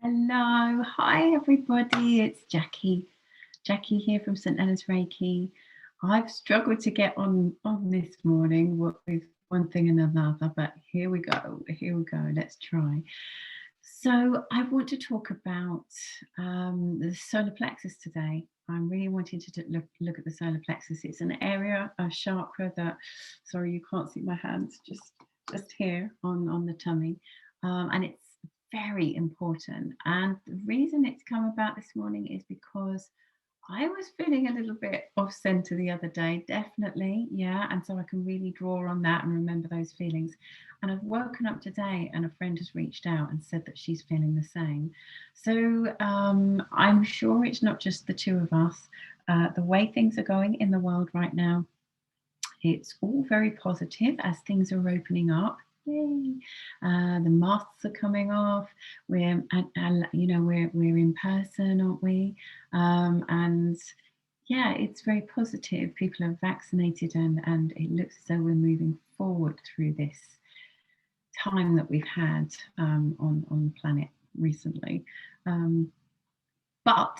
Hello, hi everybody, it's Jackie here from St. Anna's Reiki. I've struggled to get on this morning with one thing and another, but here we go, let's try. So I want to talk about the solar plexus today. I'm really wanting to look at the solar plexus. It's an area, a chakra that, sorry you can't see my hands, just here on the tummy, and it's very important. And the reason it's come about this morning is because I was feeling a little bit off center the other day, definitely, yeah. And so I can really draw on that and remember those feelings. And I've woken up today and a friend has reached out and said that she's feeling the same. So I'm sure it's not just the two of us. The way things are going in the world right now, it's all very positive as things are opening up. Yay! The masks are coming off. We're we're in person, aren't we? And yeah, it's very positive. People are vaccinated, and it looks as though we're moving forward through this time that we've had on the planet recently. But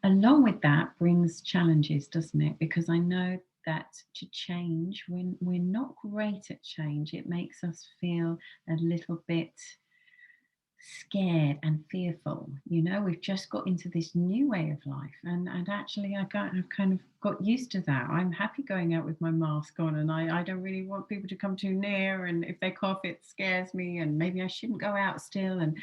along with that brings challenges, doesn't it? Because I know that to change, when we're not great at change, it makes us feel a little bit scared and fearful. We've just got into this new way of life, and actually I've kind of got used to that. I'm happy going out with my mask on, and I don't really want people to come too near, and if they cough it scares me, and maybe I shouldn't go out still, and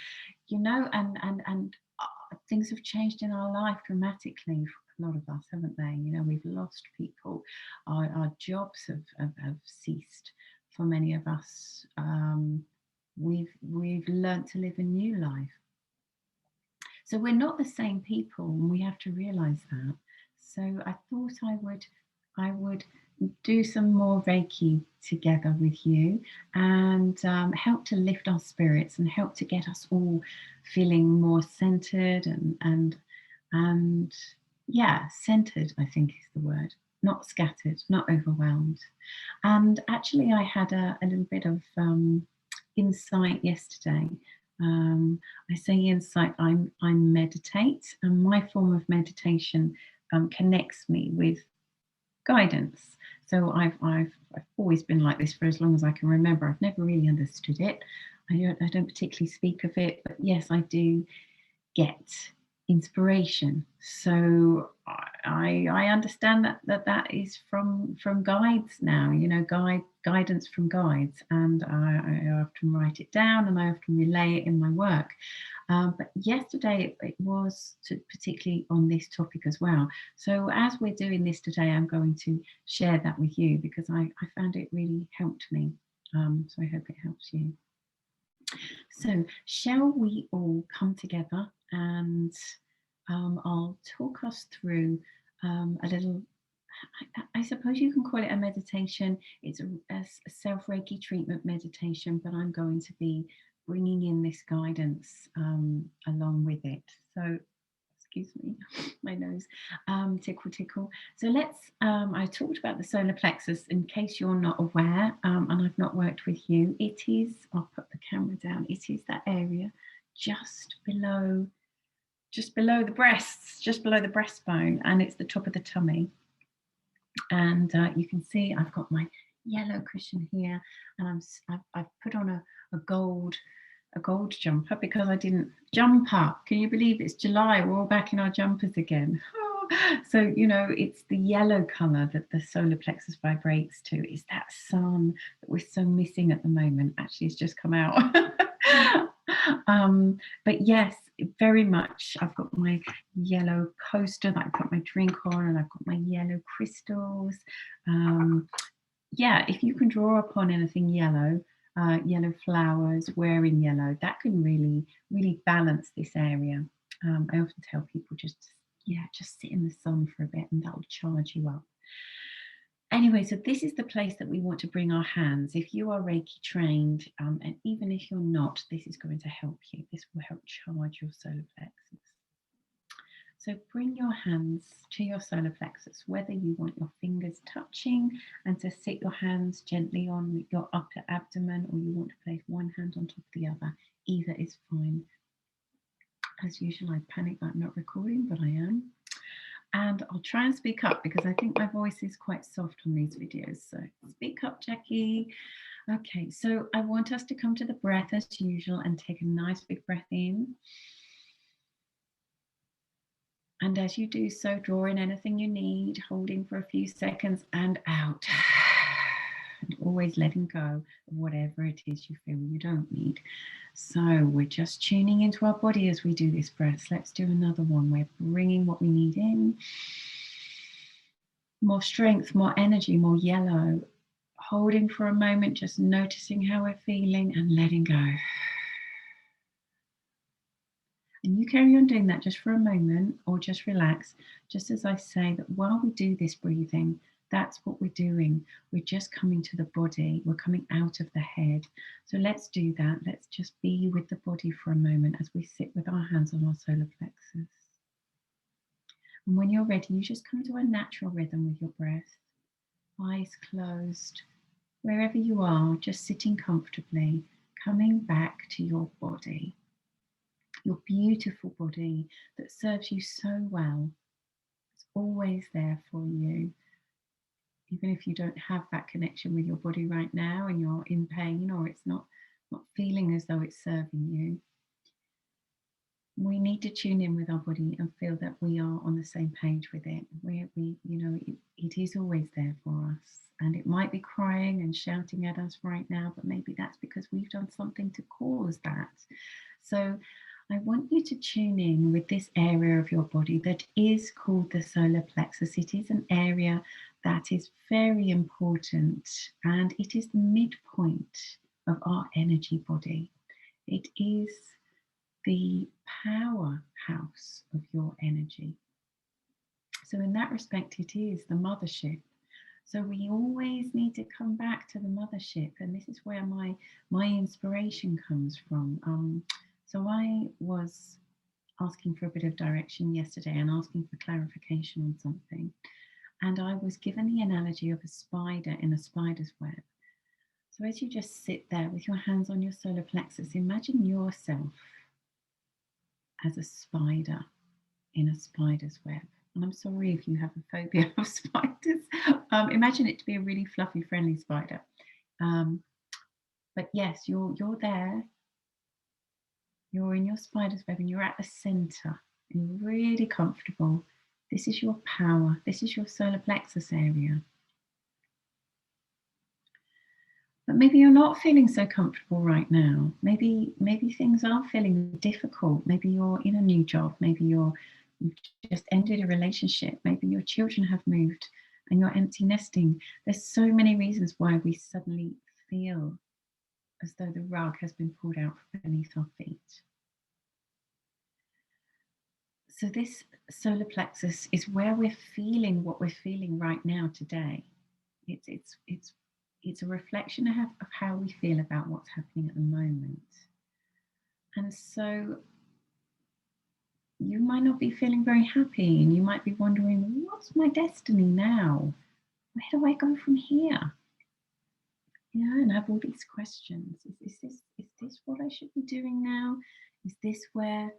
things have changed in our life dramatically for a lot of us, haven't they? We've lost people, our jobs have ceased for many of us. We've learnt to live a new life. So we're not the same people, and we have to realize that. So I thought I would do some more Reiki together with you, and help to lift our spirits and help to get us all feeling more centered and yeah, centered, I think is the word. Not scattered, not overwhelmed. And actually, I had a little bit of insight yesterday. I say insight. I meditate, and my form of meditation connects me with guidance. So I've always been like this for as long as I can remember. I've never really understood it. I don't particularly speak of it, but yes, I do get inspiration. So I understand that is from guides now. Guidance from guides, and I often write it down and I often relay it in my work. But yesterday it was particularly on this topic as well. So as we're doing this today, I'm going to share that with you because I found it really helped me. So I hope it helps you. So shall we all come together and I'll talk us through a little, I suppose you can call it a meditation. It's a self-Reiki treatment meditation, but I'm going to be bringing in this guidance along with it. So excuse me, my nose, tickle. So let's, I talked about the solar plexus in case you're not aware, and I've not worked with you. It is, I'll put the camera down, it is that area just below the breasts, just below the breastbone, and it's the top of the tummy. And you can see I've got my yellow cushion here, and I've put on a gold jumper because I didn't jump up. Can you believe it's July? We're all back in our jumpers again. So, it's the yellow colour that the solar plexus vibrates to. It's that sun that we're so missing at the moment. Actually, it's just come out. But yes, very much. I've got my yellow coaster that I put my drink on, and I've got my yellow crystals. Yeah, if you can draw upon anything yellow, yellow flowers, wearing yellow, that can really balance this area. I often tell people just sit in the sun for a bit and that'll charge you up. Anyway, so this is the place that we want to bring our hands. If you are Reiki trained, and even if you're not, this is going to help you. This will help charge your solar plexus. So bring your hands to your solar plexus, whether you want your fingers touching and to sit your hands gently on your upper abdomen, or you want to place one hand on top of the other. Either is fine. As usual, I panic that I'm not recording, but I am. And I'll try and speak up because I think my voice is quite soft on these videos. So speak up, Jackie. Okay, so I want us to come to the breath as usual and take a nice big breath in. And as you do so, draw in anything you need, holding for a few seconds and out. And always letting go of whatever it is you feel you don't need. So we're just tuning into our body as we do this breath. Let's do another one. We're bringing what we need in. More strength, more energy, more yellow. Holding for a moment, just noticing how we're feeling and letting go. And you carry on doing that just for a moment, or just relax. Just as I say that while we do this breathing, that's what we're doing. We're just coming to the body. We're coming out of the head. So let's do that. Let's just be with the body for a moment as we sit with our hands on our solar plexus. And when you're ready, you just come to a natural rhythm with your breath. Eyes closed. Wherever you are, just sitting comfortably, coming back to your body. Your beautiful body that serves you so well. It's always there for you. Even if you don't have that connection with your body right now and you're in pain or it's not feeling as though it's serving you, we need to tune in with our body and feel that we are on the same page with it. It is always there for us. And it might be crying and shouting at us right now, but maybe that's because we've done something to cause that. So I want you to tune in with this area of your body that is called the solar plexus. It is an area that is very important, and it is the midpoint of our energy body. It is the powerhouse of your energy. So in that respect, it is the mothership. So we always need to come back to the mothership, and this is where my inspiration comes from. So I was asking for a bit of direction yesterday and asking for clarification on something, and I was given the analogy of a spider in a spider's web. So as you just sit there with your hands on your solar plexus, imagine yourself as a spider in a spider's web. And I'm sorry if you have a phobia of spiders. Imagine it to be a really fluffy, friendly spider. But yes, you're there. You're in your spider's web and you're at the center and you're really comfortable. This is your power. This is your solar plexus area. But maybe you're not feeling so comfortable right now. Maybe things are feeling difficult. Maybe you're in a new job. Maybe you've just ended a relationship. Maybe your children have moved and you're empty nesting. There's so many reasons why we suddenly feel as though the rug has been pulled out from beneath our feet. So this solar plexus is where we're feeling what we're feeling right now today. It's a reflection of how we feel about what's happening at the moment. And so you might not be feeling very happy and you might be wondering, what's my destiny now? Where do I go from here? And have all these questions. Is this what I should be doing now? Is this where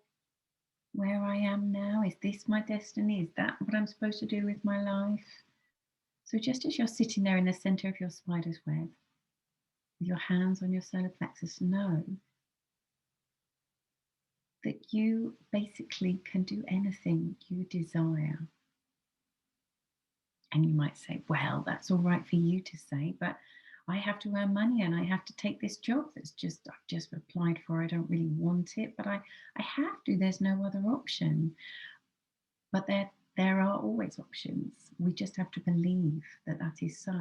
I am now? Is this my destiny? Is that what I'm supposed to do with my life? So just as you're sitting there in the center of your spider's web, with your hands on your solar plexus, know that you basically can do anything you desire. And you might say, well, that's all right for you to say, but I have to earn money and I have to take this job I've just applied for. I don't really want it, but I have to. There's no other option. But there are always options. We just have to believe that that is so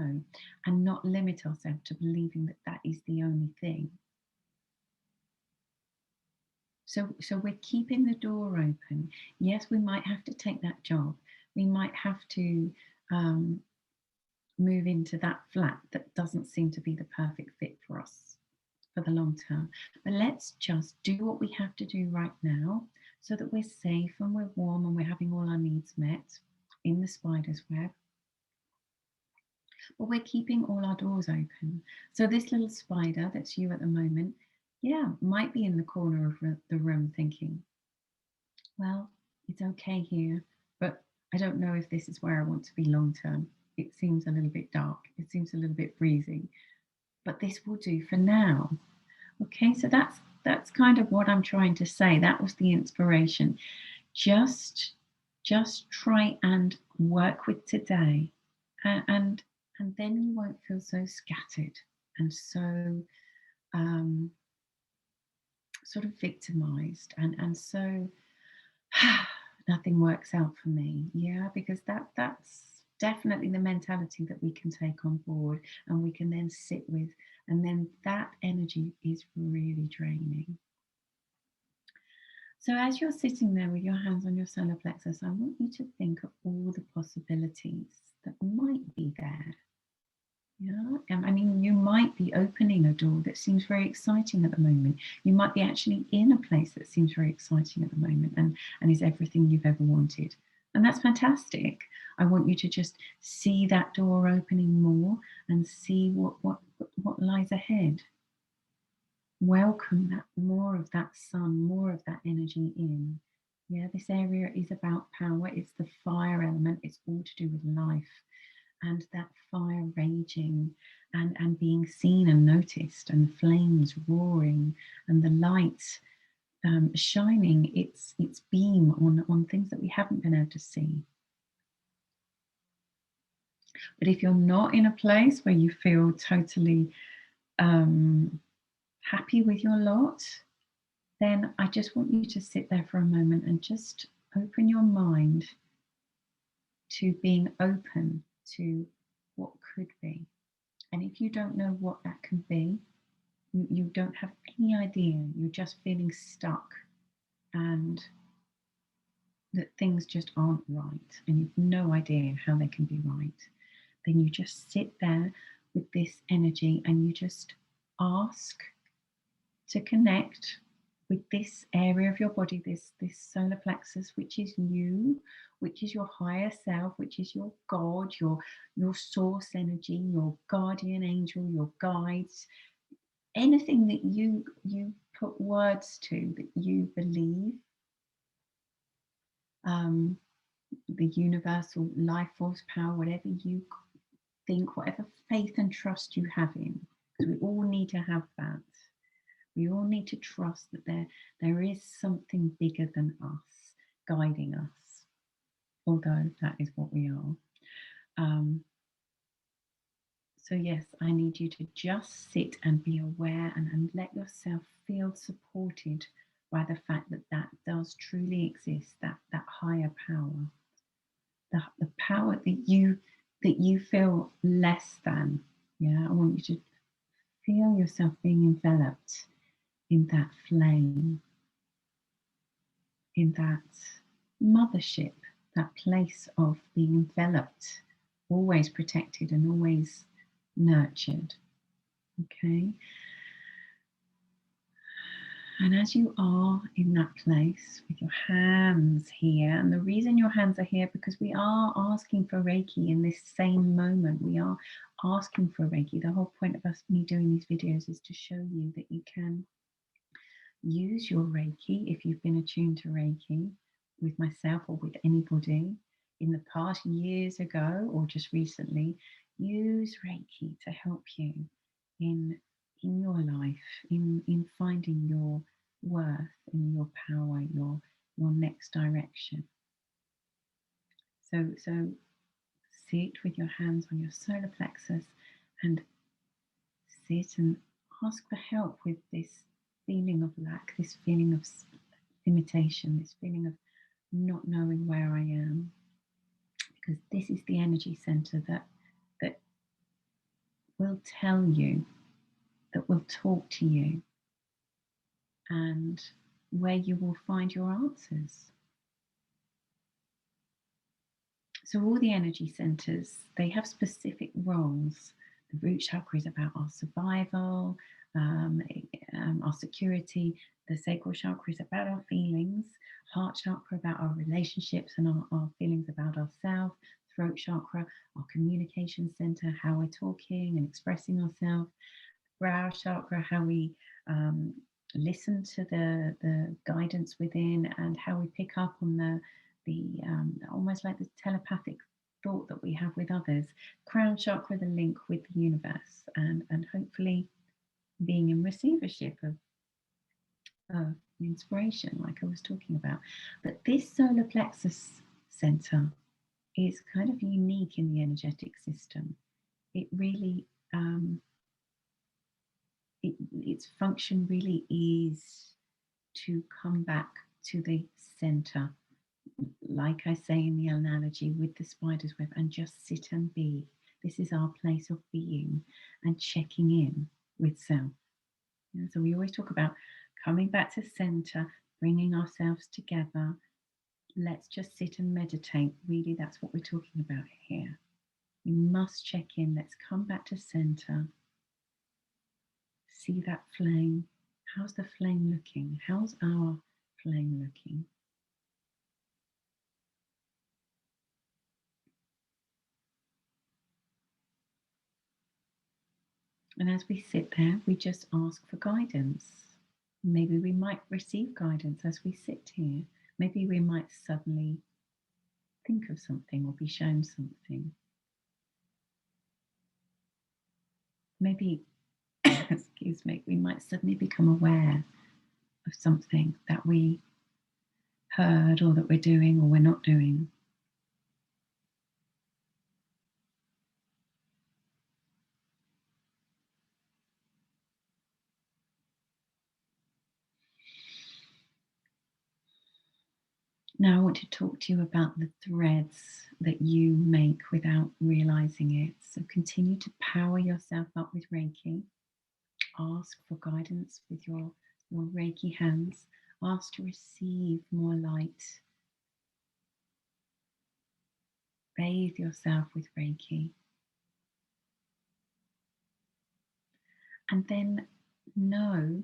and not limit ourselves to believing that that is the only thing. So we're keeping the door open. Yes, we might have to take that job. We might have to move into that flat that doesn't seem to be the perfect fit for us for the long term. But let's just do what we have to do right now so that we're safe and we're warm and we're having all our needs met in the spider's web. But we're keeping all our doors open. So this little spider that's you at the moment, might be in the corner of the room thinking, well, it's okay here, but I don't know if this is where I want to be long term. It seems a little bit dark. It seems a little bit freezing, but this will do for now. Okay, so that's kind of what I'm trying to say. That was the inspiration. Just just try and work with today, and and then you won't feel so scattered and so um, sort of victimized and so nothing works out for me. Yeah, because that's definitely the mentality that we can take on board and we can then sit with, and then that energy is really draining. So as you're sitting there with your hands on your solar plexus, I want you to think of all the possibilities that might be there. Yeah, I mean, you might be opening a door that seems very exciting at the moment. You might be actually in a place that seems very exciting at the moment and is everything you've ever wanted. And that's fantastic. I want you to just see that door opening more and see what lies ahead. Welcome that more of that sun, more of that energy in. Yeah, this area is about power. It's the fire element. It's all to do with life and that fire raging and being seen and noticed, and the flames roaring and the light shining its beam on things that we haven't been able to see. But if you're not in a place where you feel totally happy with your lot, then I just want you to sit there for a moment and just open your mind to being open to what could be. And if you don't know what that can be, you don't have any idea, you're just feeling stuck and that things just aren't right, and you've no idea how they can be right, then you just sit there with this energy and you just ask to connect with this area of your body, this solar plexus, which is you, which is your higher self, which is your God, your source energy, your guardian angel, your guides, anything that you put words to that you believe, um, the universal life force power, whatever you think, whatever faith and trust you have in, because we all need to have that. We all need to trust that there is something bigger than us guiding us, although that is what we are. Um, so yes, I need you to just sit and be aware and let yourself feel supported by the fact that that does truly exist, that higher power, the power that you feel less than. Yeah, I want you to feel yourself being enveloped in that flame, in that mothership, that place of being enveloped, always protected and always nurtured. Okay. And as you are in that place with your hands here, and the reason your hands are here because we are asking for Reiki in this same moment. We are asking for Reiki. The whole point of me doing these videos is to show you that you can use your Reiki if you've been attuned to Reiki with myself or with anybody in the past, years ago or just recently. Use Reiki to help you in your life, in finding your worth, in your power, your next direction. So sit with your hands on your solar plexus and sit and ask for help with this feeling of lack, this feeling of limitation, this feeling of not knowing where I am, because this is the energy center that will tell you, that will talk to you, and where you will find your answers. So all the energy centers, they have specific roles. The root chakra is about our survival, our security. The sacral chakra is about our feelings. Heart chakra about our relationships and our feelings about ourselves. Throat chakra, our communication center, how we're talking and expressing ourselves. Brow chakra, how we listen to the guidance within, and how we pick up on the almost like the telepathic thought that we have with others. Crown chakra, the link with the universe, and hopefully being in receivership of inspiration, like I was talking about. But this solar plexus center is kind of unique in the energetic system. It really, its function really is to come back to the center, like I say in the analogy with the spider's web, and just sit and be. This is our place of being and checking in with self. So we always talk about coming back to center, bringing ourselves together. Let's just sit and meditate. Really, that's what we're talking about here. We must check in. Let's come back to center. See that flame. How's the flame looking? How's our flame looking? And as we sit there, we just ask for guidance. Maybe we might receive guidance as we sit here. Maybe we might suddenly think of something or be shown something. Maybe, excuse me, we might suddenly become aware of something that we heard or that we're doing or we're not doing. Now I want to talk to you about the threads that you make without realizing it. So continue to power yourself up with Reiki. Ask for guidance with your Reiki hands. Ask to receive more light. Bathe yourself with Reiki. And then know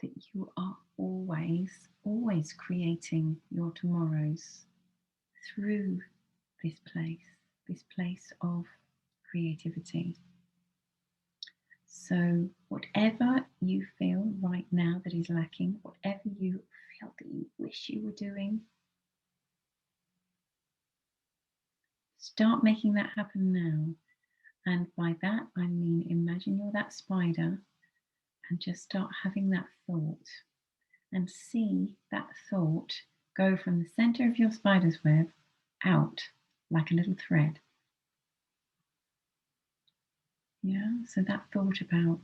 that you are always creating your tomorrows through this place of creativity. So whatever you feel right now that is lacking, whatever you feel that you wish you were doing, start making that happen now. And by that, I mean, imagine you're that spider and just start having that thought and see that thought go from the center of your spider's web out like a little thread. Yeah, so that thought about,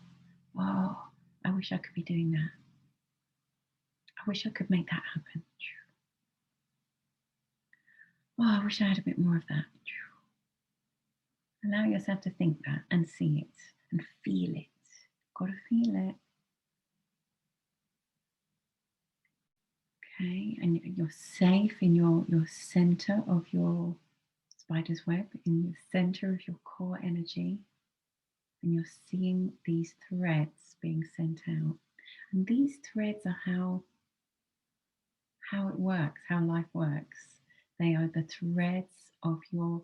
oh, I wish I could be doing that. I wish I could make that happen. Oh, I wish I had a bit more of that. Allow yourself to think that and see it and feel it. Got to feel it. Okay, and you're safe in your center of your spider's web, in the center of your core energy, and you're seeing these threads being sent out. And these threads are how it works, how life works. They are the threads of your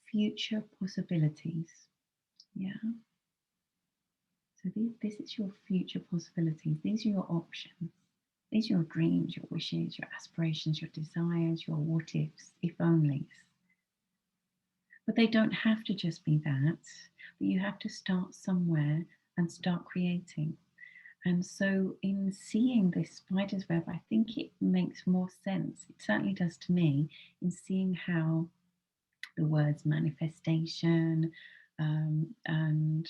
future possibilities. Yeah. So this is your future possibilities. These are your options. These are your dreams, your wishes, your aspirations, your desires, your what ifs, if onlys. But they don't have to just be that. But you have to start somewhere and start creating. And so in seeing this spider's web, I think it makes more sense. It certainly does to me, in seeing how the words manifestation and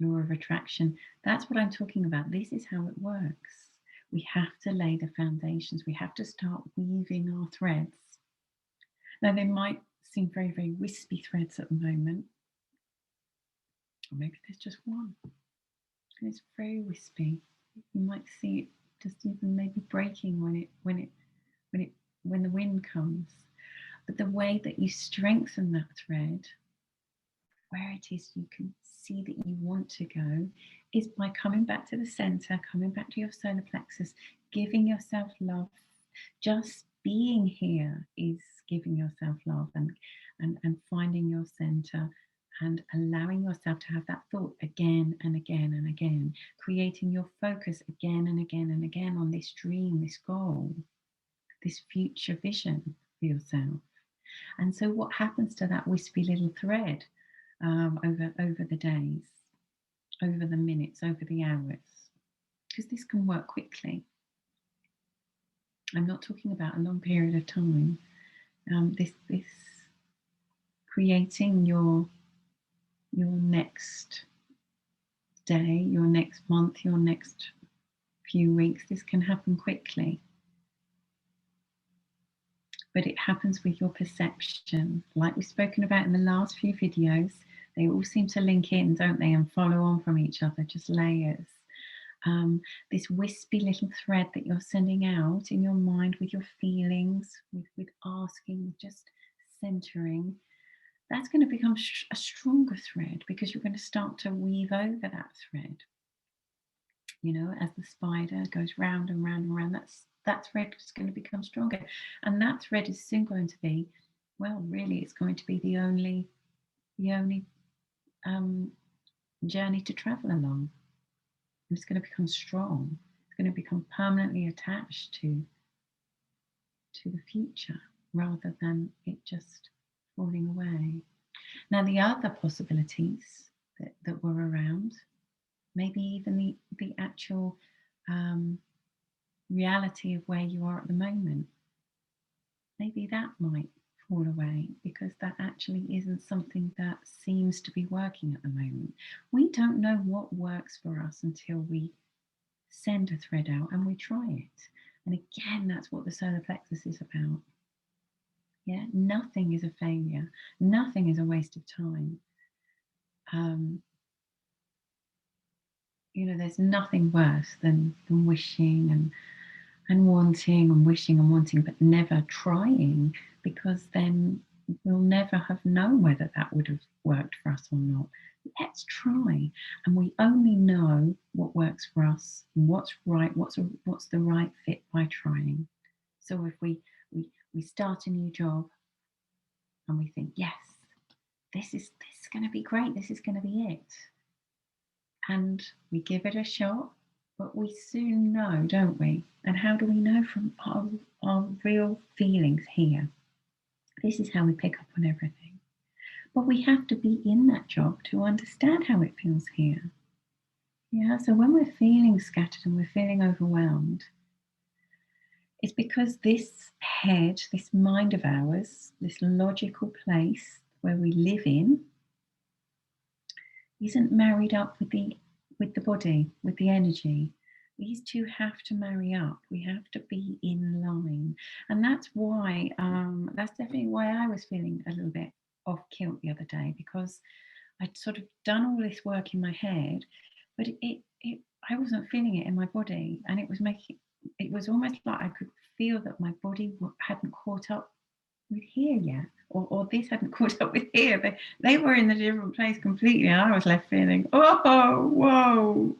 law of attraction, that's what I'm talking about. This is how it works. We have to lay the foundations. We have to start weaving our threads. Now, they might seem very, very wispy threads at the moment, or maybe there's just one. And it's very wispy. You might see it just even maybe breaking when the wind comes. But the way that you strengthen that thread, where it is you can see that you want to go, is by coming back to the center, coming back to your solar plexus, giving yourself love. Just being here is giving yourself love and finding your center and allowing yourself to have that thought again and again and again, creating your focus again and again and again on this dream, this goal, this future vision for yourself. And so what happens to that wispy little thread over the days, over the minutes, over the hours? Because this can work quickly. I'm not talking about a long period of time. This creating your next day, your next month, your next few weeks, this can happen quickly. But it happens with your perception. Like we've spoken about in the last few videos, they all seem to link in, don't they, and follow on from each other, just layers. This wispy little thread that you're sending out in your mind with your feelings, with asking, with just centering, that's going to become a stronger thread, because you're going to start to weave over that thread. You know, as the spider goes round and round and round, that thread is going to become stronger. And that thread is soon going to be, well, really, it's going to be the only journey to travel along. It's going to become strong. It's going to become permanently attached to the future, rather than it just falling away. Now, the other possibilities that were around, maybe even the actual reality of where you are at the moment, maybe that might fall away, because that actually isn't something that seems to be working at the moment. We don't know what works for us until we send a thread out and we try it. And again, that's what the solar plexus is about. Yeah, nothing is a failure. Nothing is a waste of time. You know, there's nothing worse than wishing and wanting and wishing and wanting, but never trying, because then we'll never have known whether that would have worked for us or not. Let's try, and we only know what works for us and what's right, what's the right fit by trying. So if we start a new job and we think, yes, this is going to be great, this is going to be it, and we give it a shot, but we soon know, don't we? And how do we know? From our real feelings here. This is how we pick up on everything. But we have to be in that job to understand how it feels here. Yeah, so when we're feeling scattered and we're feeling overwhelmed, it's because this head, this mind of ours, this logical place where we live in, isn't married up with the body, with the energy. These two have to marry up. We have to be in line. And that's why, that's definitely why I was feeling a little bit off kilt the other day, because I'd sort of done all this work in my head, but I wasn't feeling it in my body. And it was almost like I could feel that my body hadn't caught up with here yet, or this hadn't caught up with here. They were in a different place completely, and I was left feeling, oh, whoa,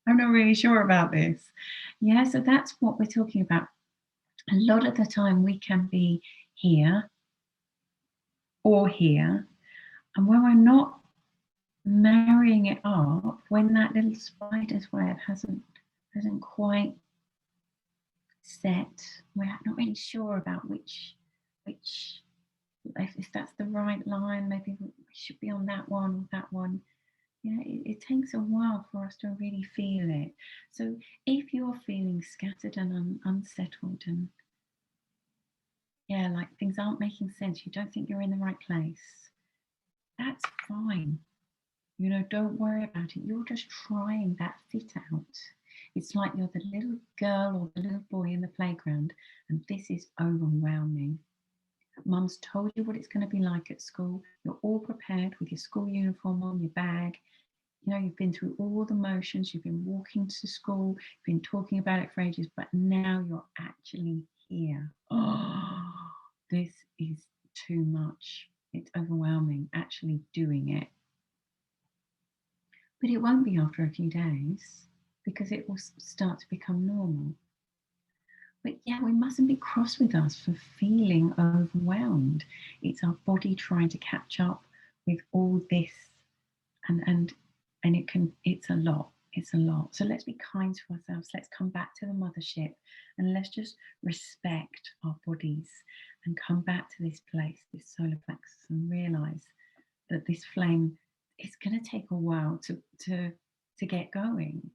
I'm not really sure about this. Yeah, so that's what we're talking about. A lot of the time we can be here or here, and when we're not marrying it up, when that little spider's web hasn't quite set, we're not really sure about which if that's the right line, maybe we should be on that one or that one. You know, it takes a while for us to really feel it. So if you're feeling scattered and unsettled, and yeah, like things aren't making sense, you don't think you're in the right place, that's fine. You know, don't worry about it. You're just trying that fit out. It's like you're the little girl or the little boy in the playground, and this is overwhelming. Mum's told you what it's going to be like at school. You're all prepared with your school uniform on, your bag. You know, you've been through all the motions. You've been walking to school. You've been talking about it for ages, but now you're actually here. Oh, this is too much. It's overwhelming actually doing it. But it won't be after a few days, because it will start to become normal. But yeah, we mustn't be cross with us for feeling overwhelmed. It's our body trying to catch up with all this, and it's a lot. It's a lot. So let's be kind to ourselves. Let's come back to the mothership, and let's just respect our bodies and come back to this place, this solar plexus, and realize that this flame is going to take a while to get going.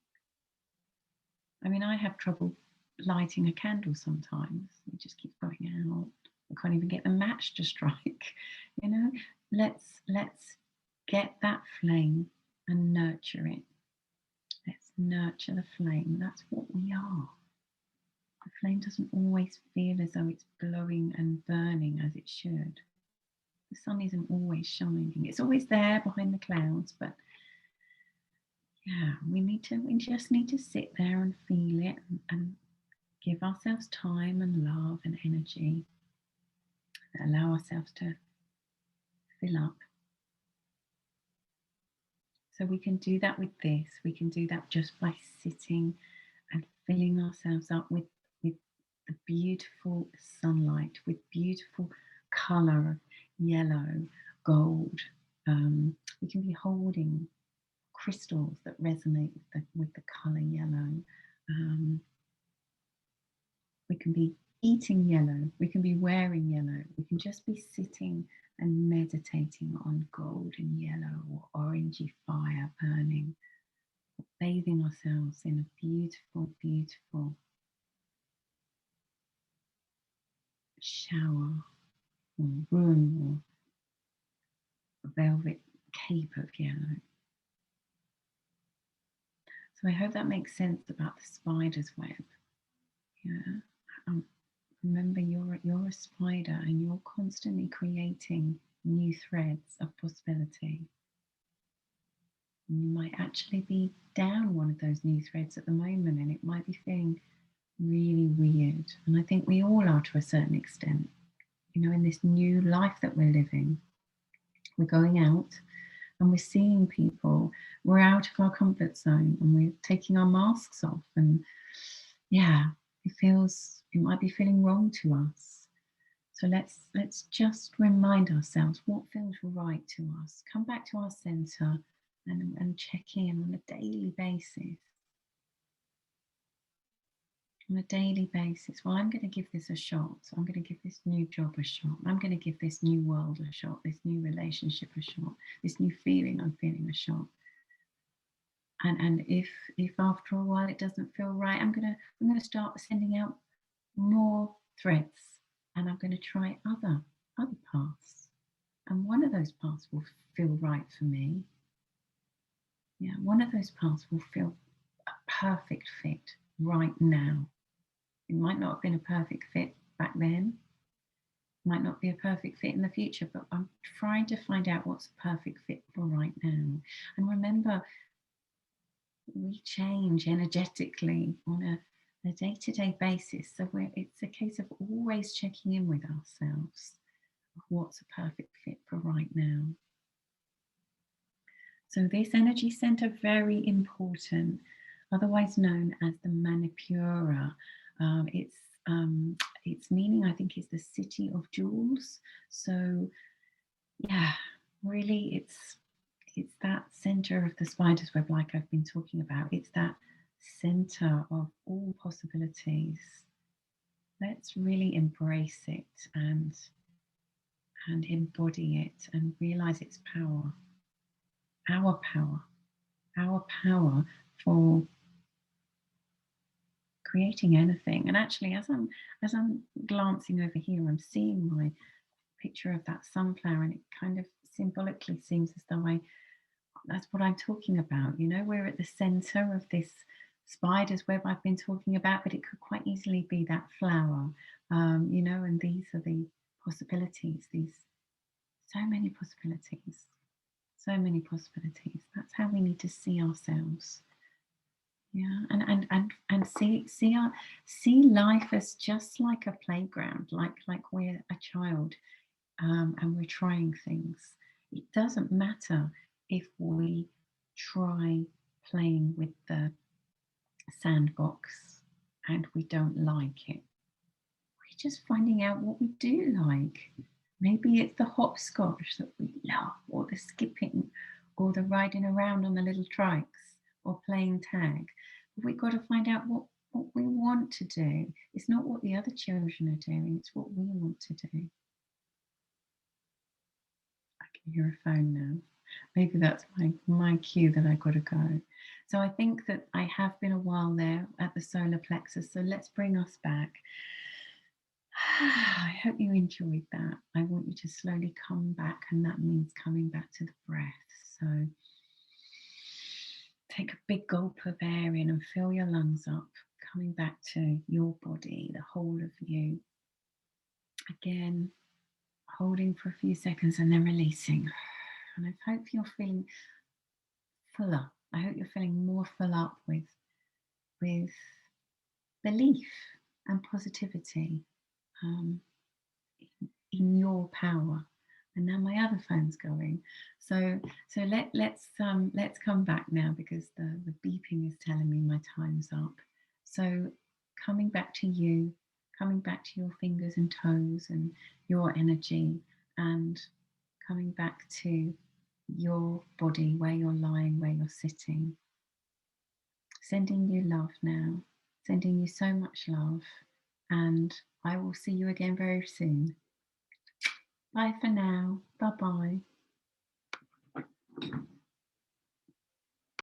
I mean, I have trouble lighting a candle sometimes. It just keeps going out. I can't even get the match to strike. You know, let's get that flame and nurture it. Let's nurture the flame. That's what we are. The flame doesn't always feel as though it's glowing and burning as it should. The sun isn't always shining. It's always there behind the clouds, but yeah, we just need to sit there and feel it and give ourselves time and love and energy. Allow ourselves to fill up. So we can do that with this. We can do that just by sitting and filling ourselves up with the beautiful sunlight, with beautiful colour of yellow, gold. We can be holding crystals that resonate with the colour yellow. We can be eating yellow. We can be wearing yellow. We can just be sitting and meditating on gold and yellow or orangey fire burning, bathing ourselves in a beautiful, beautiful shower or room or a velvet cape of yellow. So I hope that makes sense about the spider's web. Yeah. Remember, you're a spider and you're constantly creating new threads of possibility. And you might actually be down one of those new threads at the moment, and it might be feeling really weird. And I think we all are to a certain extent. You know, in this new life that we're living, we're going out and we're seeing people. We're out of our comfort zone and we're taking our masks off. And yeah, it might be feeling wrong to us. So let's just remind ourselves what feels right to us. Come back to our center and check in on a daily basis. On a daily basis. Well, I'm going to give this a shot. I'm going to give this new job a shot. I'm going to give this new world a shot, this new relationship a shot, this new feeling I'm feeling a shot. And if after a while it doesn't feel right, I'm gonna start sending out more threads, and I'm going to try other paths. And one of those paths will feel right for me. Yeah, one of those paths will feel a perfect fit right now. It might not have been a perfect fit back then. It might not be a perfect fit in the future, but I'm trying to find out what's a perfect fit for right now. And remember, we change energetically on a day-to-day basis. So it's a case of always checking in with ourselves of what's a perfect fit for right now. So this energy center, very important, otherwise known as the Manipura. Its meaning, I think, is the city of jewels. So yeah, really it's that center of the spider's web, like I've been talking about. It's that center of all possibilities. Let's really embrace it and embody it and realize its power. Our power for creating anything. And actually, as I'm glancing over here, I'm seeing my picture of that sunflower, and it kind of symbolically seems as though that's what I'm talking about. You know, we're at the center of this spider's web I've been talking about, but it could quite easily be that flower, you know, and these are the possibilities, so many possibilities. That's how we need to see ourselves. Yeah, and see life as just like a playground, like we're a child, and we're trying things. It doesn't matter if we try playing with the sandbox and we don't like it. We're just finding out what we do like. Maybe it's the hopscotch that we love, or the skipping, or the riding around on the little trikes, or playing tag. But we've got to find out what we want to do. It's not what the other children are doing, it's what we want to do. I can hear a phone now. Maybe that's my cue that I've got to go. So I think that I have been a while there at the solar plexus. So let's bring us back. I hope you enjoyed that. I want you to slowly come back, and that means coming back to the breath. So take a big gulp of air in and fill your lungs up, coming back to your body, the whole of you. Again, holding for a few seconds and then releasing. And I hope you're feeling fuller. I hope you're feeling more full up with belief and positivity in your power. And now my other phone's going. So let's come back now, because the beeping is telling me my time's up. So coming back to you, coming back to your fingers and toes and your energy, and coming back to your body, where you're lying, where you're sitting. Sending you love now, sending you so much love, and I will see you again very soon. Bye for now. Bye bye.